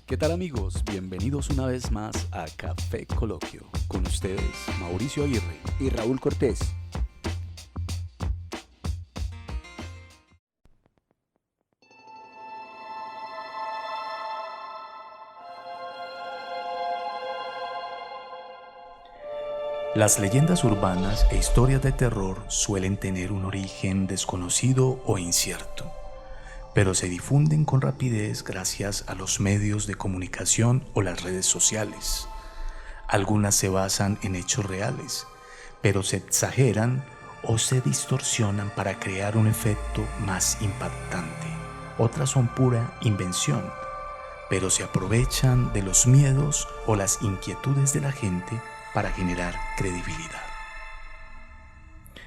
¿Qué tal amigos? Bienvenidos una vez más a Café Coloquio. Con ustedes, Mauricio Aguirre y Raúl Cortés. Las leyendas urbanas e historias de terror suelen tener un origen desconocido o incierto, pero se difunden con rapidez gracias a los medios de comunicación o las redes sociales. Algunas se basan en hechos reales, pero se exageran o se distorsionan para crear un efecto más impactante. Otras son pura invención, pero se aprovechan de los miedos o las inquietudes de la gente para generar credibilidad.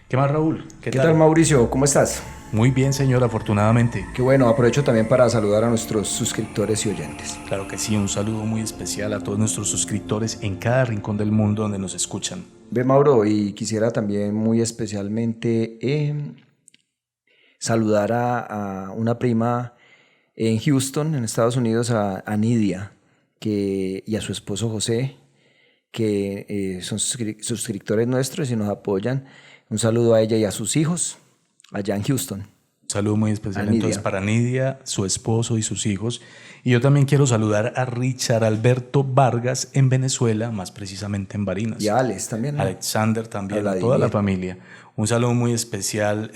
¿Qué más, Raúl? ¿Qué tal, Mauricio? ¿Cómo estás? Muy bien, señor, afortunadamente. Qué bueno, aprovecho también para saludar a nuestros suscriptores y oyentes. Claro que sí, un saludo muy especial a todos nuestros suscriptores en cada rincón del mundo donde nos escuchan. Ve, Mauro, y quisiera también muy especialmente saludar a una prima en Houston, en Estados Unidos, a Nidia, y a su esposo José, que son suscriptores nuestros y nos apoyan. Un saludo a ella y a sus hijos allá en Houston. Un saludo muy especial entonces para Nidia, su esposo y sus hijos. Y yo también quiero saludar a Richard Alberto Vargas en Venezuela, más precisamente en Barinas. Y a Alex también, ¿no? Alexander también, a toda la familia. Un saludo muy especial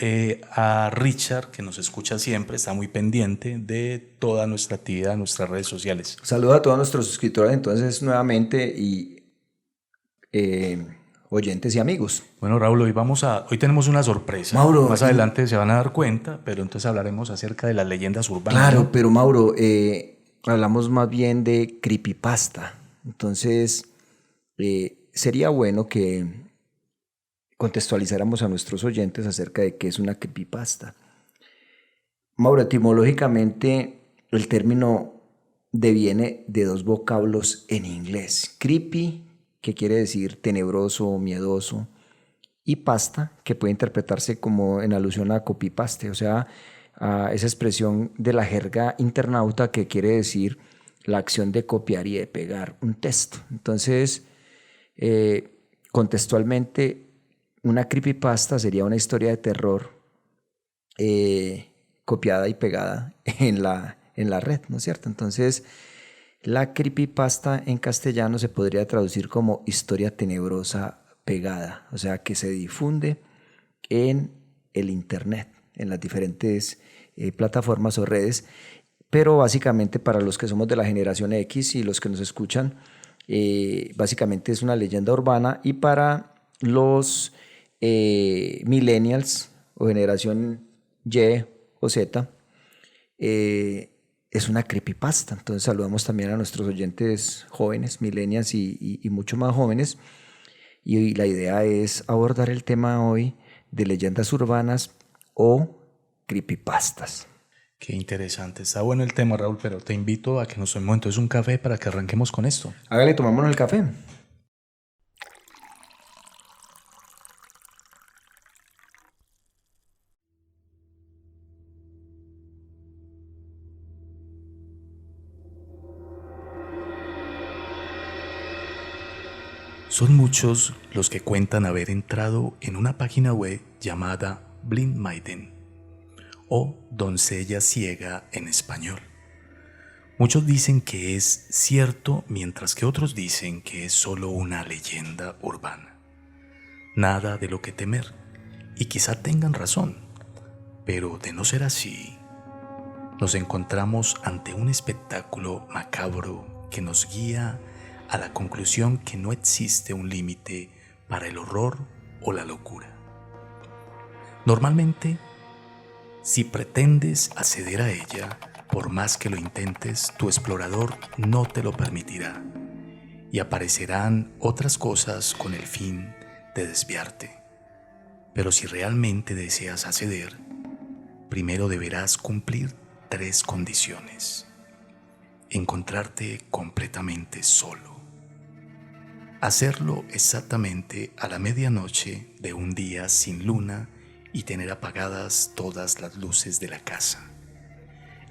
a Richard, que nos escucha siempre, está muy pendiente de toda nuestra actividad en nuestras redes sociales. Saludos a todos nuestros suscriptores entonces nuevamente y oyentes y amigos. Bueno, Raúl, hoy tenemos una sorpresa. Mauro, más adelante se van a dar cuenta, pero entonces hablaremos acerca de las leyendas urbanas. Claro, ¿no? pero Mauro, hablamos más bien de creepypasta. Entonces, sería bueno que contextualizáramos a nuestros oyentes acerca de qué es una creepypasta. Mauro, etimológicamente, el término deviene de dos vocablos en inglés. Creepy, que quiere decir tenebroso o miedoso, y pasta, que puede interpretarse como en alusión a copy-paste, o sea, a esa expresión de la jerga internauta que quiere decir la acción de copiar y de pegar un texto. Entonces, contextualmente, una creepypasta sería una historia de terror copiada y pegada en la red, ¿no es cierto? Entonces, la creepypasta en castellano se podría traducir como historia tenebrosa pegada, o sea, que se difunde en el internet, en las diferentes plataformas o redes, pero básicamente para los que somos de la generación X y los que nos escuchan, básicamente es una leyenda urbana, y para los millennials o generación Y o Z, es una creepypasta. Entonces saludamos también a nuestros oyentes jóvenes, millennials y mucho más jóvenes. Y la idea es abordar el tema hoy de leyendas urbanas o creepypastas. Qué interesante. Está bueno el tema, Raúl, pero te invito a que nos tomemos entonces un café para que arranquemos con esto. Hágale, tomámonos el café. Son muchos los que cuentan haber entrado en una página web llamada Blind Maiden o Doncella Ciega en español. Muchos dicen que es cierto, mientras que otros dicen que es solo una leyenda urbana. Nada de lo que temer, y quizá tengan razón, pero de no ser así, nos encontramos ante un espectáculo macabro que nos guía a la conclusión que no existe un límite para el horror o la locura. Normalmente, si pretendes acceder a ella, por más que lo intentes, tu explorador no te lo permitirá, y aparecerán otras cosas con el fin de desviarte. Pero si realmente deseas acceder, primero deberás cumplir 3 condiciones. Encontrarte completamente solo. Hacerlo exactamente a la medianoche de un día sin luna y tener apagadas todas las luces de la casa.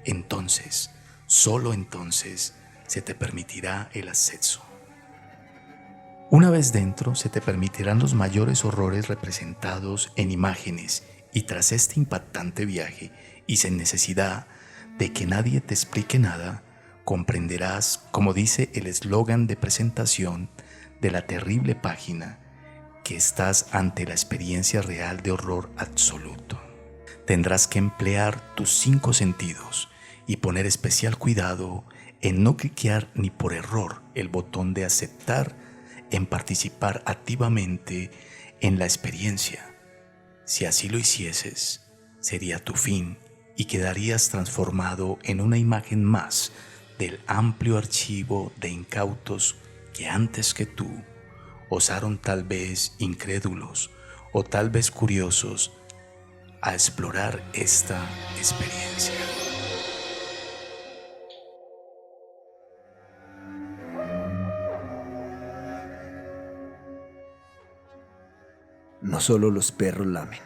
Entonces, solo entonces, se te permitirá el acceso. Una vez dentro, se te permitirán los mayores horrores representados en imágenes, y tras este impactante viaje, y sin necesidad de que nadie te explique nada, comprenderás, como dice el eslogan de presentación de la terrible página, que estás ante la experiencia real de horror absoluto. Tendrás que emplear tus 5 sentidos y poner especial cuidado en no cliquear ni por error el botón de aceptar, en participar activamente en la experiencia. Si así lo hicieses, sería tu fin y quedarías transformado en una imagen más del amplio archivo de incautos que antes que tú osaron, tal vez incrédulos o tal vez curiosos, a explorar esta experiencia. No solo los perros lamen.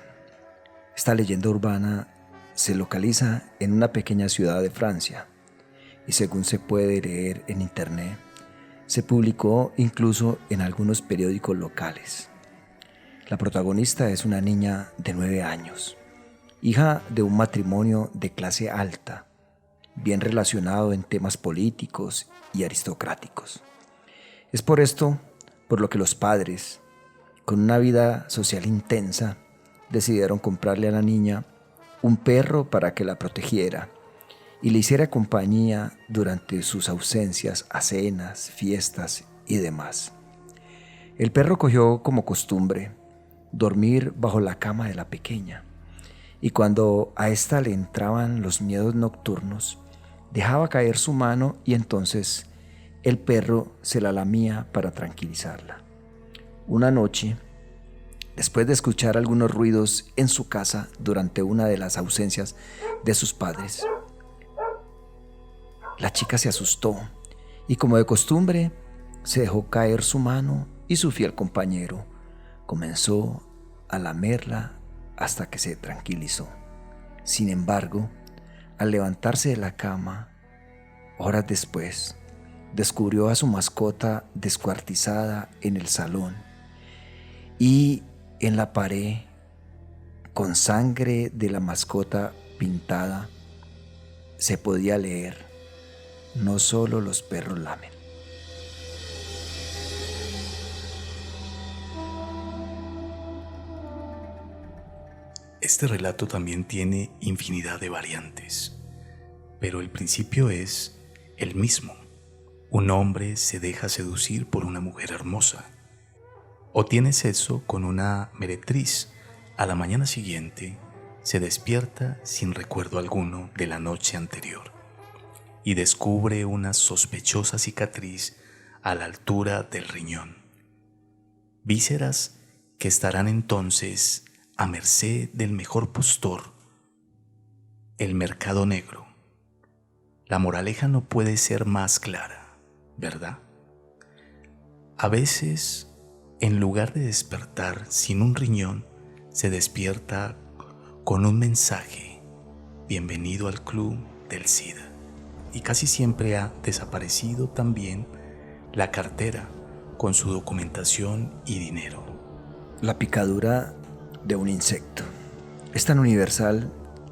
Esta leyenda urbana se localiza en una pequeña ciudad de Francia y, según se puede leer en internet, se publicó incluso en algunos periódicos locales. La protagonista es una niña de 9 años, hija de un matrimonio de clase alta, bien relacionado en temas políticos y aristocráticos. Es por esto por lo que los padres, con una vida social intensa, decidieron comprarle a la niña un perro para que la protegiera y le hiciera compañía durante sus ausencias a cenas, fiestas y demás. El perro cogió como costumbre dormir bajo la cama de la pequeña, y cuando a ésta le entraban los miedos nocturnos, dejaba caer su mano y entonces el perro se la lamía para tranquilizarla. Una noche, después de escuchar algunos ruidos en su casa durante una de las ausencias de sus padres, la chica se asustó y, como de costumbre, se dejó caer su mano y su fiel compañero comenzó a lamerla hasta que se tranquilizó. Sin embargo, al levantarse de la cama, horas después, descubrió a su mascota descuartizada en el salón, y en la pared, con sangre de la mascota pintada, se podía leer: no solo los perros lamen. Este relato también tiene infinidad de variantes, pero el principio es el mismo. Un hombre se deja seducir por una mujer hermosa, o tiene sexo con una meretriz. A la mañana siguiente se despierta sin recuerdo alguno de la noche anterior y descubre una sospechosa cicatriz a la altura del riñón. Vísceras que estarán entonces a merced del mejor postor, el mercado negro. La moraleja no puede ser más clara, ¿verdad? A veces, en lugar de despertar sin un riñón, se despierta con un mensaje: bienvenido al club del SIDA. Y casi siempre ha desaparecido también la cartera con su documentación y dinero. La picadura de un insecto es tan universal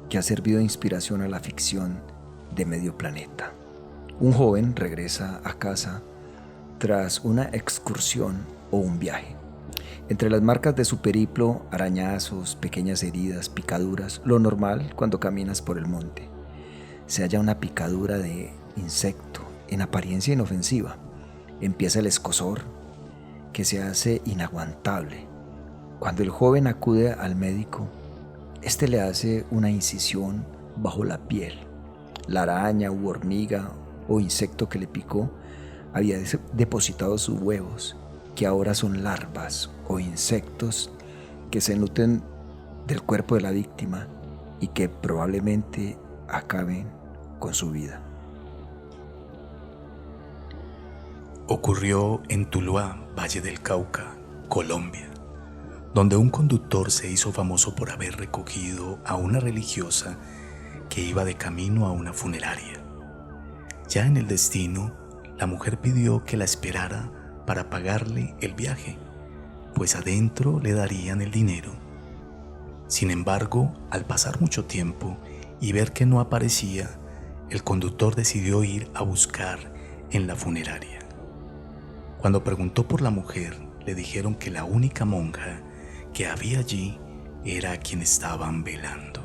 que ha servido de inspiración a la ficción de Medio Planeta. Un joven regresa a casa tras una excursión o un viaje. Entre las marcas de su periplo, arañazos, pequeñas heridas, picaduras, lo normal cuando caminas por el monte, se halla una picadura de insecto en apariencia inofensiva. Empieza el escozor, que se hace inaguantable. Cuando el joven acude al médico, este le hace una incisión bajo la piel. La araña u hormiga o insecto que le picó había depositado sus huevos, que ahora son larvas o insectos que se nutren del cuerpo de la víctima y que probablemente acaben con su vida. Ocurrió en Tuluá, Valle del Cauca, Colombia, donde un conductor se hizo famoso por haber recogido a una religiosa que iba de camino a una funeraria. Ya en el destino, la mujer pidió que la esperara para pagarle el viaje, pues adentro le darían el dinero. Sin embargo, al pasar mucho tiempo y ver que no aparecía, el conductor decidió ir a buscar en la funeraria. Cuando preguntó por la mujer, le dijeron que la única monja que había allí era a quien estaban velando.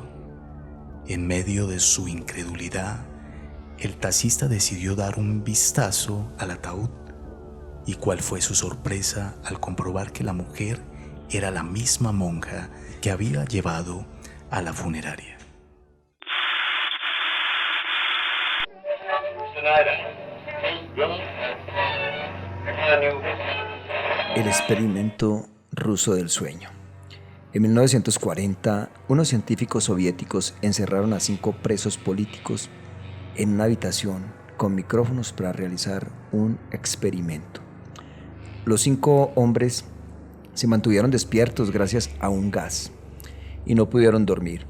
En medio de su incredulidad, el taxista decidió dar un vistazo al ataúd. ¿Y cuál fue su sorpresa al comprobar que la mujer era la misma monja que había llevado a la funeraria? El experimento ruso del sueño. En 1940, unos científicos soviéticos encerraron a 5 presos políticos en una habitación con micrófonos para realizar un experimento. Los 5 hombres se mantuvieron despiertos gracias a un gas y no pudieron dormir.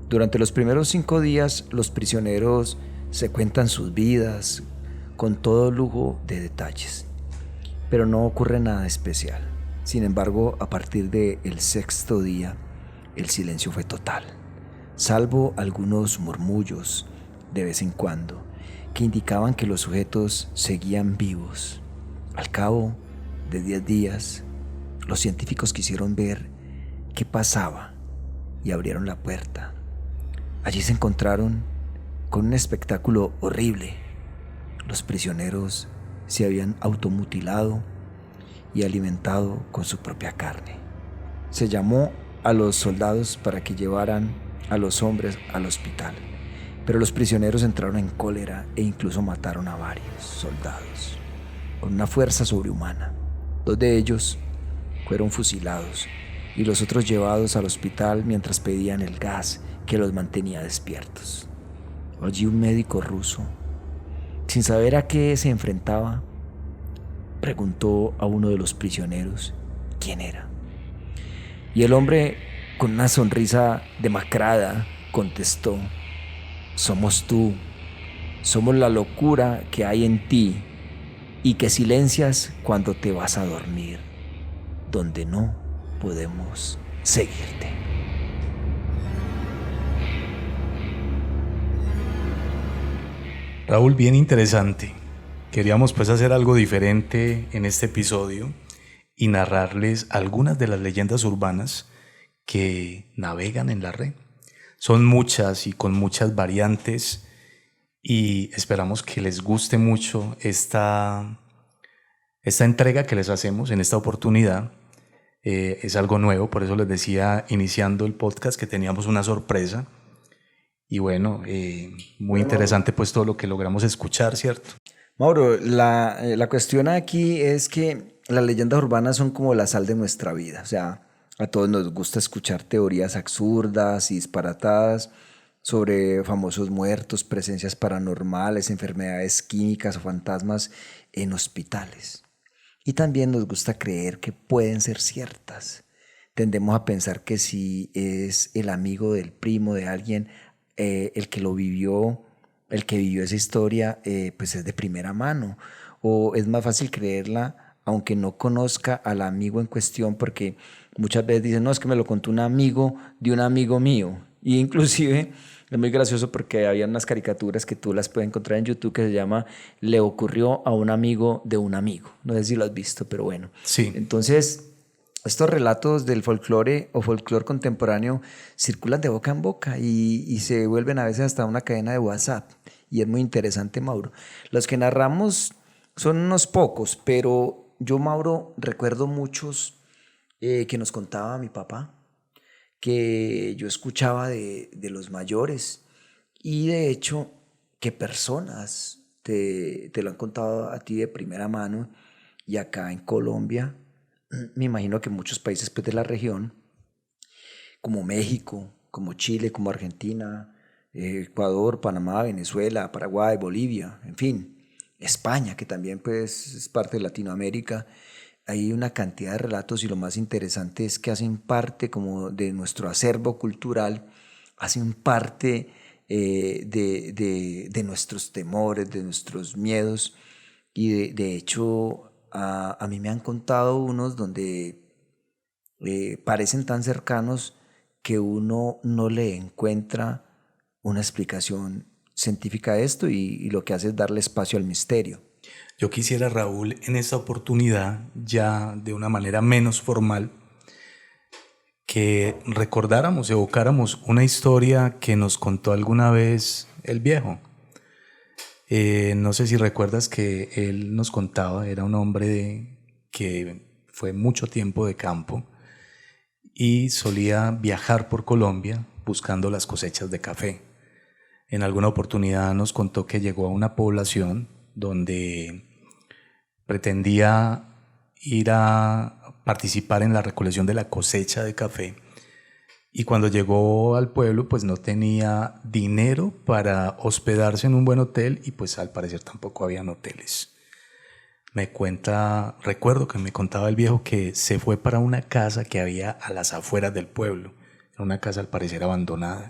Durante los primeros 5 días, los prisioneros se cuentan sus vidas con todo lujo de detalles, pero no ocurre nada especial. Sin embargo, a partir del 6.º día, el silencio fue total, salvo algunos murmullos de vez en cuando que indicaban que los sujetos seguían vivos. Al cabo de 10 días, los científicos quisieron ver qué pasaba y abrieron la puerta. Allí se encontraron con un espectáculo horrible. Los prisioneros se habían automutilado y alimentado con su propia carne. Se llamó a los soldados para que llevaran a los hombres al hospital, pero los prisioneros entraron en cólera e incluso mataron a varios soldados con una fuerza sobrehumana. 2 de ellos fueron fusilados y los otros llevados al hospital mientras pedían el gas que los mantenía despiertos. Allí un médico ruso, sin saber a qué se enfrentaba, preguntó a uno de los prisioneros quién era. Y el hombre, con una sonrisa demacrada, contestó: somos tú, somos la locura que hay en ti y que silencias cuando te vas a dormir, donde no podemos seguirte. Raúl, bien interesante. Queríamos pues hacer algo diferente en este episodio y narrarles algunas de las leyendas urbanas que navegan en la red. Son muchas y con muchas variantes y esperamos que les guste mucho esta entrega que les hacemos en esta oportunidad. Es algo nuevo, por eso les decía iniciando el podcast que teníamos una sorpresa. Y bueno, muy interesante pues todo lo que logramos escuchar, ¿cierto? Mauro, la cuestión aquí es que las leyendas urbanas son como la sal de nuestra vida. O sea, a todos nos gusta escuchar teorías absurdas y disparatadas sobre famosos muertos, presencias paranormales, enfermedades químicas o fantasmas en hospitales. Y también nos gusta creer que pueden ser ciertas. Tendemos a pensar que si es el amigo del primo de alguien el que vivió esa historia, pues es de primera mano, o es más fácil creerla aunque no conozca al amigo en cuestión, porque muchas veces dicen, no, es que me lo contó un amigo de un amigo mío, y inclusive es muy gracioso porque había unas caricaturas que tú las puedes encontrar en YouTube que se llama Le ocurrió a un amigo de un amigo, no sé si lo has visto, pero bueno. Sí. Entonces, estos relatos del folclore o folclore contemporáneo circulan de boca en boca y se vuelven a veces hasta una cadena de WhatsApp. Y es muy interesante, Mauro. Los que narramos son unos pocos, pero yo, Mauro, recuerdo muchos que nos contaba mi papá, que yo escuchaba de los mayores. Y de hecho, que personas te lo han contado a ti de primera mano. Y acá en Colombia, me imagino que muchos países pues, de la región, como México, como Chile, como Argentina, Ecuador, Panamá, Venezuela, Paraguay, Bolivia, en fin, España, que también pues, es parte de Latinoamérica, hay una cantidad de relatos y lo más interesante es que hacen parte como de nuestro acervo cultural, hacen parte de nuestros temores, de nuestros miedos, Y de hecho, a mí me han contado unos donde parecen tan cercanos que uno no le encuentra una explicación científica a esto y lo que hace es darle espacio al misterio. Yo quisiera, Raúl, en esta oportunidad, ya de una manera menos formal, que recordáramos, evocáramos una historia que nos contó alguna vez el viejo. No sé si recuerdas que él nos contaba, era un hombre que fue mucho tiempo de campo y solía viajar por Colombia buscando las cosechas de café. En alguna oportunidad nos contó que llegó a una población donde pretendía ir a participar en la recolección de la cosecha de café, y cuando llegó al pueblo pues no tenía dinero para hospedarse en un buen hotel y pues al parecer tampoco habían hoteles. Recuerdo que me contaba el viejo que se fue para una casa que había a las afueras del pueblo, era una casa al parecer abandonada,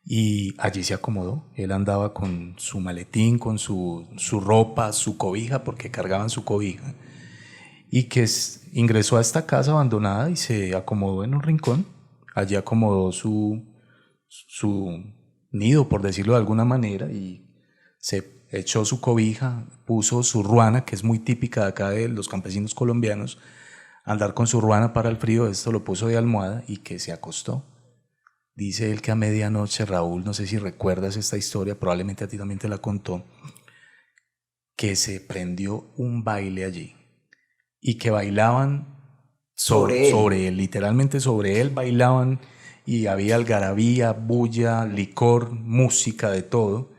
y allí se acomodó. Él andaba con su maletín, con su ropa, su cobija, porque cargaban su cobija, y que ingresó a esta casa abandonada y se acomodó en un rincón. Allí acomodó su nido, por decirlo de alguna manera, y se echó su cobija, puso su ruana, que es muy típica de acá de los campesinos colombianos, andar con su ruana para el frío. Esto lo puso de almohada y que se acostó. Dice él que a medianoche, Raúl, no sé si recuerdas esta historia, probablemente a ti también te la contó, que se prendió un baile allí y que bailaban sobre él, literalmente sobre él bailaban, y había algarabía, bulla, licor, música, de todo.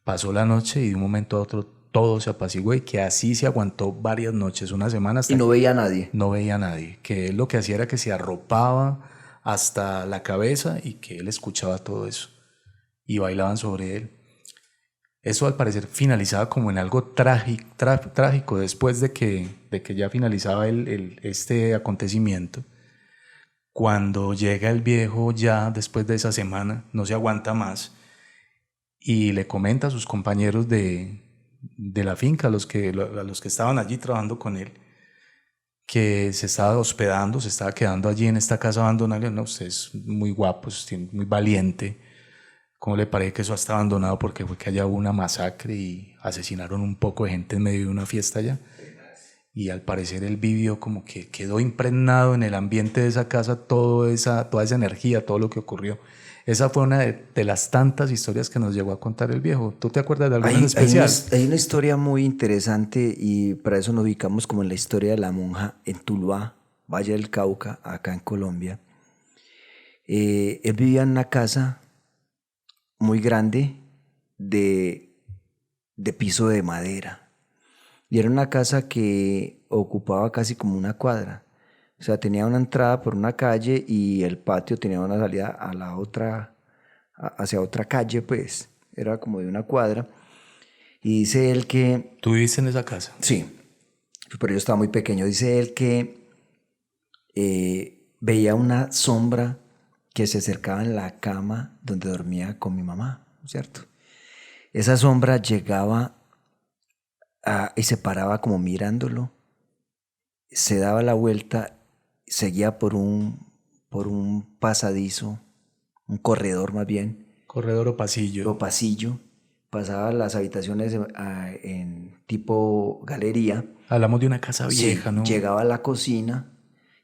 Pasó la noche y de un momento a otro todo se apaciguó, y que así se aguantó varias noches, una semana, Y hasta no que veía a nadie. no veía a nadie, que él lo que hacía era que se arropaba hasta la cabeza y que él escuchaba todo eso y bailaban sobre él. Eso al parecer finalizaba como en algo trágico después de que ya finalizaba este acontecimiento. Cuando llega el viejo ya después de esa semana, no se aguanta más y le comenta a sus compañeros de la finca, a los que estaban allí trabajando con él, que se estaba hospedando, se estaba quedando allí en esta casa abandonada. No, usted es muy guapo, usted es muy valiente. ¿Cómo le parece que eso está abandonado? Porque fue que allá hubo una masacre y asesinaron un poco de gente en medio de una fiesta allá. Y al parecer él vivió como que quedó impregnado en el ambiente de esa casa toda esa energía, todo lo que ocurrió. Esa fue una de las tantas historias que nos llegó a contar el viejo. ¿Tú te acuerdas de alguna en especial? Hay una historia muy interesante y para eso nos ubicamos como en la historia de la monja en Tuluá, Valle del Cauca, acá en Colombia. Él vivía en una casa muy grande de piso de madera. Y era una casa que ocupaba casi como una cuadra. O sea, tenía una entrada por una calle y el patio tenía una salida a la otra, hacia otra calle, pues. Era como de una cuadra. Y dice él que, ¿Tú viviste en esa casa? sí, pero yo estaba muy pequeño. Dice él que veía una sombra que se acercaba en la cama donde dormía con mi mamá, ¿cierto? Esa sombra llegaba y se paraba como mirándolo, se daba la vuelta, seguía por un pasadizo, un corredor más bien, Corredor o pasillo. o pasillo, pasaba las habitaciones en tipo galería. Hablamos de una casa vieja, Sí, ¿no? llegaba a la cocina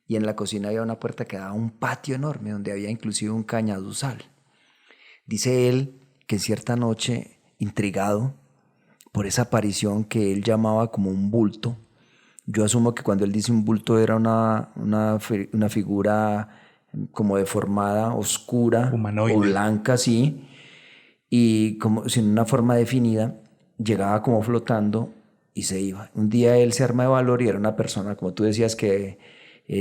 y en la cocina había una puerta que daba a un patio enorme donde había inclusive un cañaduzal. Dice él que cierta noche, intrigado por esa aparición que él llamaba como un bulto, yo asumo que cuando él dice un bulto era una figura como deformada, oscura o Humanoide. blanca, así, y como sin una forma definida, llegaba como flotando y se iba. Un día él se arma de valor y era una persona, como tú decías, que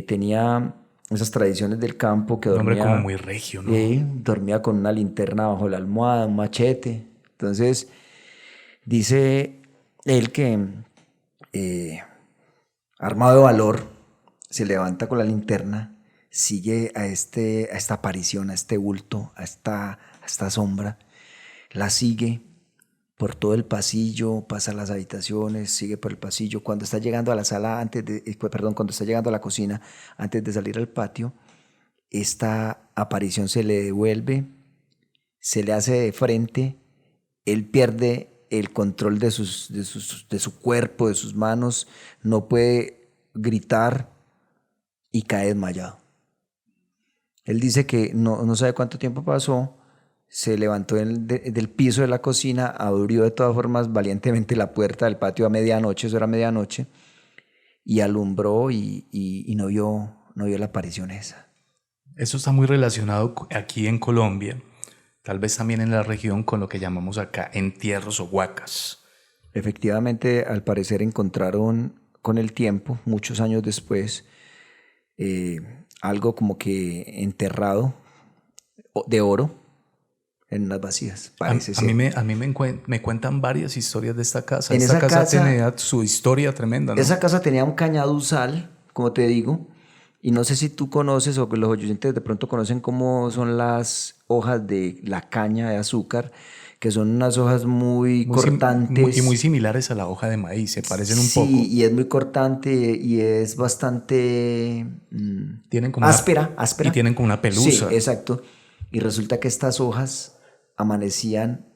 tenía esas tradiciones del campo, que Un hombre como dormía, muy regio, ¿no? dormía con una linterna bajo la almohada, un machete. Entonces, dice él que eh, armado de valor, se levanta con la linterna, sigue a esta aparición, a este bulto, a esta sombra, la sigue por todo el pasillo, pasa a las habitaciones, sigue por el pasillo. Cuando está llegando a la sala, cuando está llegando a la cocina, antes de salir al patio, esta aparición se le devuelve, se le hace de frente, él pierde el control de su cuerpo, de sus manos, no puede gritar y cae desmayado. Él dice que no sabe cuánto tiempo pasó, se levantó del piso de la cocina, abrió de todas formas valientemente la puerta del patio a medianoche, eso era medianoche, y alumbró y no vio la aparición esa. Eso está muy relacionado aquí en Colombia, tal vez también en la región, con lo que llamamos acá entierros o huacas. Efectivamente, al parecer encontraron con el tiempo, muchos años después, algo como que enterrado de oro en unas vasijas, parece ser. A mí me cuentan varias historias de esta casa. En Esta esa casa casa tenía su historia tremenda, ¿no? Esa casa tenía un cañaduzal, como te digo, y no sé si tú conoces o que los oyentes de pronto conocen cómo son las hojas de la caña de azúcar, que son unas hojas muy cortantes. Y muy similares a la hoja de maíz, se parecen un poco. Sí, y es muy cortante y es bastante Tienen como áspera. Y tienen como una pelusa. Sí, exacto. Y resulta que estas hojas amanecían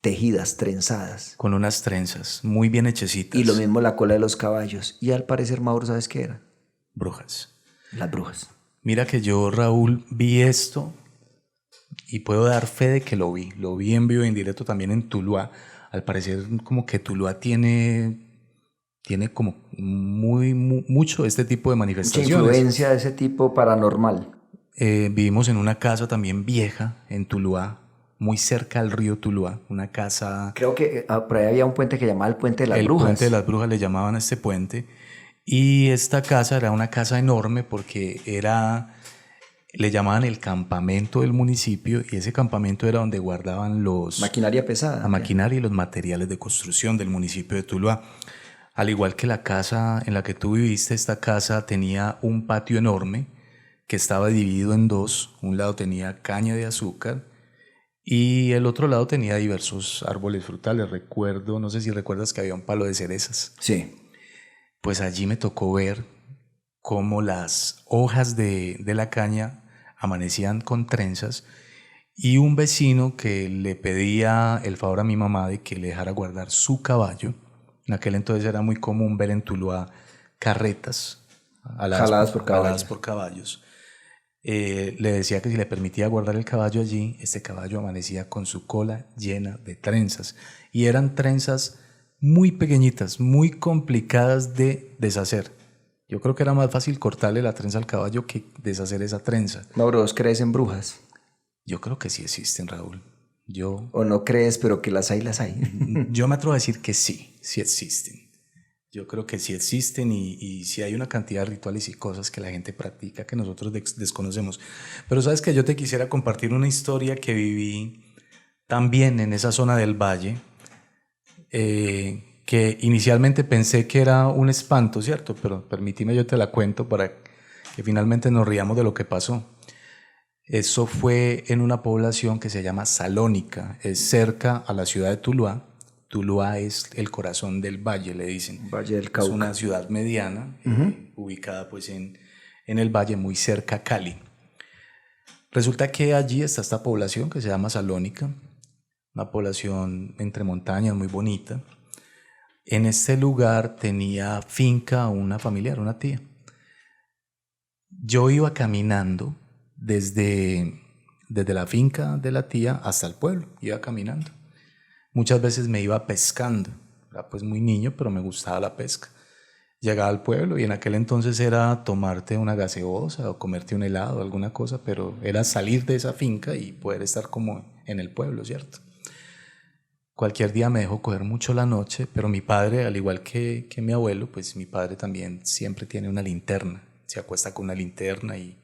tejidas, trenzadas. Con unas trenzas muy bien hechecitas. Y lo mismo la cola de los caballos. Y al parecer, Mauro, ¿sabes qué era? Brujas. Las brujas. Mira que yo, Raúl, vi esto y puedo dar fe de que lo vi. Lo vi en vivo y en directo también en Tuluá. Al parecer como que Tuluá tiene como mucho este tipo de manifestaciones. Mucha influencia de ese tipo paranormal. Vivimos en una casa también vieja en Tuluá, muy cerca al río Tuluá, una casa... Creo que por ahí había un puente que llamaba el Puente de las Brujas. El Puente de las Brujas le llamaban a este puente. Y esta casa era una casa enorme porque le llamaban el campamento del municipio, y ese campamento era donde guardaban maquinaria pesada. La maquinaria y los materiales de construcción del municipio de Tuluá. Al igual que la casa en la que tú viviste, esta casa tenía un patio enorme que estaba dividido en dos. Un lado tenía caña de azúcar y el otro lado tenía diversos árboles frutales. Recuerdo, no sé si recuerdas que había un palo de cerezas. Sí. Pues allí me tocó ver cómo las hojas de la caña amanecían con trenzas, y un vecino que le pedía el favor a mi mamá de que le dejara guardar su caballo. En aquel entonces era muy común ver en Tuluá carretas jaladas por caballos. Le decía que si le permitía guardar el caballo allí, este caballo amanecía con su cola llena de trenzas, y eran trenzas muy pequeñitas, muy complicadas de deshacer. Yo creo que era más fácil cortarle la trenza al caballo que deshacer esa trenza. Mauro, ¿vos crees en brujas? Yo creo que sí existen, Raúl. ¿O no crees, pero que las hay? Yo me atrevo a decir que sí existen. Yo creo que sí existen, y sí hay una cantidad de rituales y cosas que la gente practica que nosotros desconocemos. Pero sabes que yo te quisiera compartir una historia que viví también en esa zona del valle, que inicialmente pensé que era un espanto, ¿cierto? Pero permíteme, yo te la cuento para que finalmente nos riamos de lo que pasó. Eso fue en una población que se llama Salónica, es cerca a la ciudad de Tuluá. Tuluá es el corazón del valle, le dicen. Valle del Cauca. Es una ciudad mediana, ubicada pues en el valle, muy cerca a Cali. Resulta que allí está esta población que se llama Salónica, una población entre montañas muy bonita. En este lugar tenía finca una familiar, una tía. Yo iba caminando desde la finca de la tía hasta el pueblo, iba caminando. Muchas veces me iba pescando, era pues muy niño, pero me gustaba la pesca. Llegaba al pueblo y en aquel entonces era tomarte una gaseosa o comerte un helado o alguna cosa, pero era salir de esa finca y poder estar como en el pueblo, ¿cierto? Cualquier día me dejó coger mucho la noche, pero mi padre, al igual que mi abuelo, pues mi padre también siempre tiene una linterna, se acuesta con una linterna, y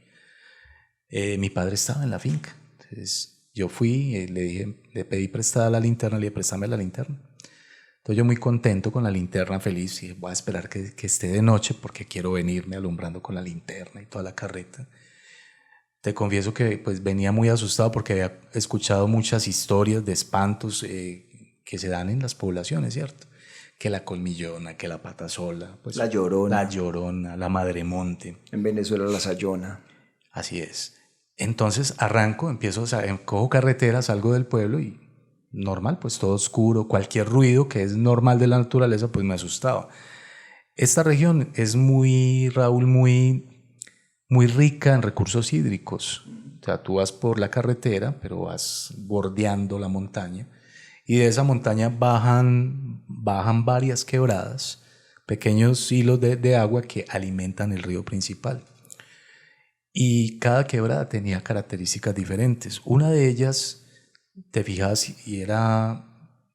mi padre estaba en la finca. Entonces yo fui, le pedí prestada la linterna, le dije, préstame la linterna. Entonces yo muy contento con la linterna, feliz, y voy a esperar que esté de noche porque quiero venirme alumbrando con la linterna y toda la carreta. Te confieso que pues venía muy asustado porque había escuchado muchas historias de espantos, que se dan en las poblaciones, ¿cierto? Que la colmillona, que la patasola, pues, La Llorona. la llorona, la madremonte. En Venezuela la Sayona. Así es. Entonces arranco, cojo carretera, salgo del pueblo y normal, pues todo oscuro, cualquier ruido que es normal de la naturaleza, pues me asustaba. Esta región es Raúl, muy rica en recursos hídricos. O sea, tú vas por la carretera, pero vas bordeando la montaña y de esa montaña bajan varias quebradas, pequeños hilos de agua que alimentan el río principal. Y cada quebrada tenía características diferentes. Una de ellas, te fijas, y era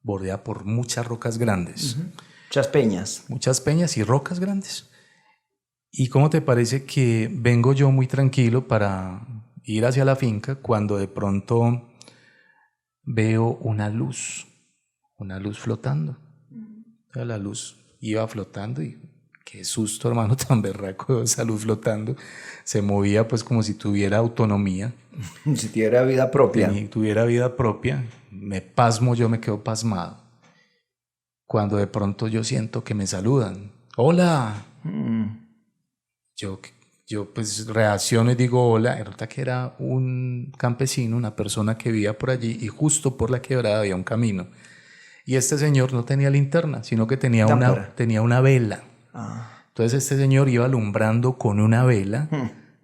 bordeada por muchas rocas grandes. Muchas peñas. Muchas peñas y rocas grandes. ¿Y cómo te parece que vengo yo muy tranquilo para ir hacia la finca cuando de pronto veo una luz flotando? O sea, la luz iba flotando y qué susto, hermano, tan berraco, esa luz flotando. Se movía pues como si tuviera autonomía. Si tuviera vida propia. Tuviera vida propia. Me pasmo, yo me quedo pasmado. Cuando de pronto yo siento que me saludan. ¡Hola! Yo pues reacciono y digo hola. Resulta que era un campesino, una persona que vivía por allí y justo por la quebrada había un camino. Y este señor no tenía linterna, sino que tenía una vela. Entonces este señor iba alumbrando con una vela,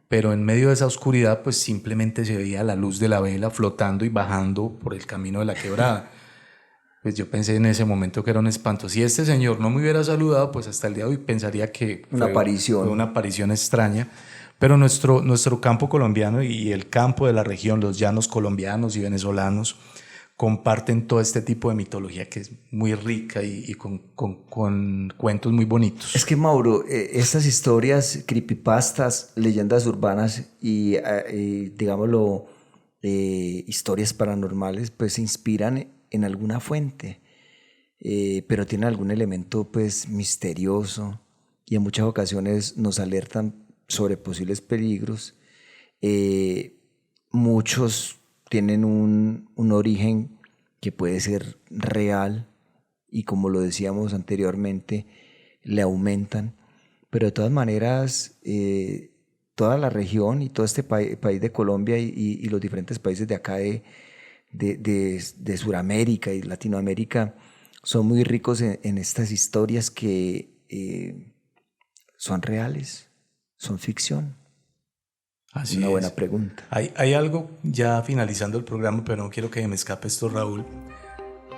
pero en medio de esa oscuridad pues simplemente se veía la luz de la vela flotando y bajando por el camino de la quebrada. Pues yo pensé en ese momento que era un espanto. Si este señor no me hubiera saludado, pues hasta el día de hoy pensaría que fue una aparición extraña. Pero nuestro campo colombiano y el campo de la región, los llanos colombianos y venezolanos, comparten todo este tipo de mitología que es muy rica y con cuentos muy bonitos. Es que, Mauro, estas historias, creepypastas, leyendas urbanas y digámoslo, historias paranormales, pues se inspiran en alguna fuente, pero tienen algún elemento pues misterioso y en muchas ocasiones nos alertan sobre posibles peligros. Muchos tienen un origen que puede ser real y, como lo decíamos anteriormente, le aumentan, pero de todas maneras toda la región y todo este país de Colombia y los diferentes países de acá de Sudamérica y Latinoamérica son muy ricos en estas historias que son reales, son ficción. Así Una es. buena pregunta. Hay algo, ya finalizando el programa, pero no quiero que me escape esto, Raúl.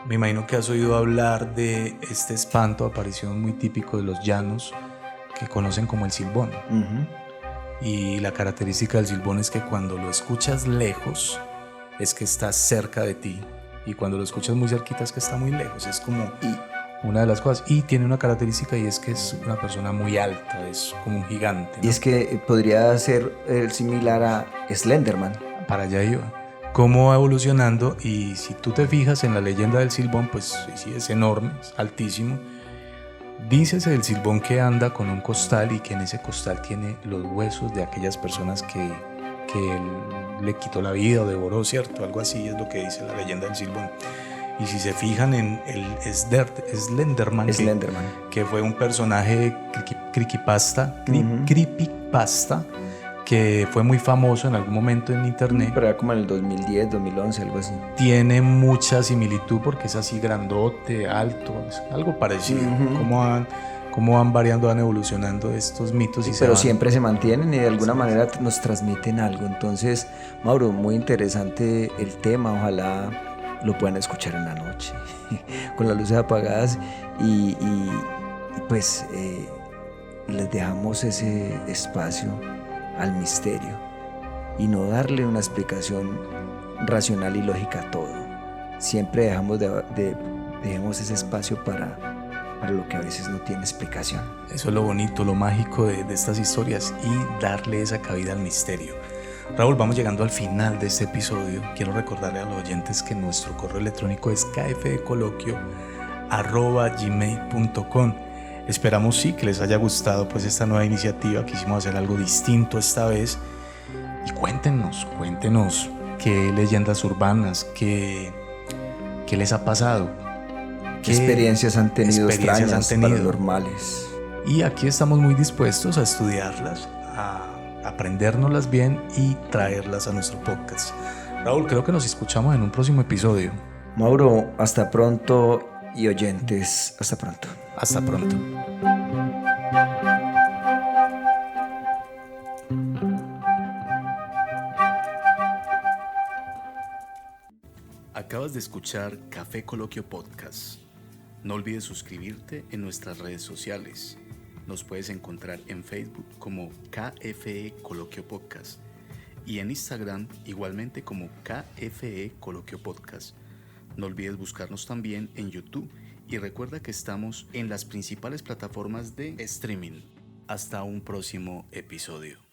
Me imagino que has oído hablar de este espanto, aparición muy típico de los llanos, que conocen como el silbón. Y la característica del silbón es que cuando lo escuchas lejos, es que está cerca de ti, y cuando lo escuchas muy cerquita es que está muy lejos. Es como una de las cosas, y tiene una característica, y es que es una persona muy alta, es como un gigante, ¿no? Y es que podría ser similar a Slenderman. Para allá iba. Cómo va evolucionando, y si tú te fijas en la leyenda del silbón, pues sí, es enorme, es altísimo. Dícese del silbón que anda con un costal y que en ese costal tiene los huesos de aquellas personas que él le quitó la vida o devoró, ¿cierto? Algo así es lo que dice la leyenda del silbón. Y si se fijan en el Slenderman, que fue un personaje creepypasta, que fue muy famoso en algún momento en internet. Pero era como en el 2010, 2011, algo así. Tiene mucha similitud porque es así grandote, alto, es algo parecido. Cómo van variando, van evolucionando estos mitos. Pero siempre se mantienen y de alguna manera nos transmiten algo. Entonces, Mauro, muy interesante el tema. Ojalá lo puedan escuchar en la noche, con las luces apagadas y pues les dejamos ese espacio al misterio y no darle una explicación racional y lógica a todo. Siempre dejemos ese espacio para lo que a veces no tiene explicación. Eso es lo bonito, lo mágico de estas historias, y darle esa cabida al misterio. Raúl, vamos llegando al final de este episodio. Quiero recordarle a los oyentes que nuestro correo electrónico es kfdecoloquio@gmail.com. Esperamos sí que les haya gustado pues esta nueva iniciativa. Quisimos hacer algo distinto esta vez. Y cuéntenos qué leyendas urbanas, qué les ha pasado, ¿Qué experiencias han tenido experiencias extrañas, han tenido. paranormales? Y aquí estamos muy dispuestos a estudiarlas, a aprendérnoslas bien y traerlas a nuestro podcast. Raúl, creo que nos escuchamos en un próximo episodio. Mauro, hasta pronto y oyentes, hasta pronto. Hasta pronto. Acabas de escuchar Café Coloquio Podcast. No olvides suscribirte en nuestras redes sociales. Nos puedes encontrar en Facebook como KFE Coloquio Podcast y en Instagram igualmente como KFE Coloquio Podcast. No olvides buscarnos también en YouTube y recuerda que estamos en las principales plataformas de streaming. Hasta un próximo episodio.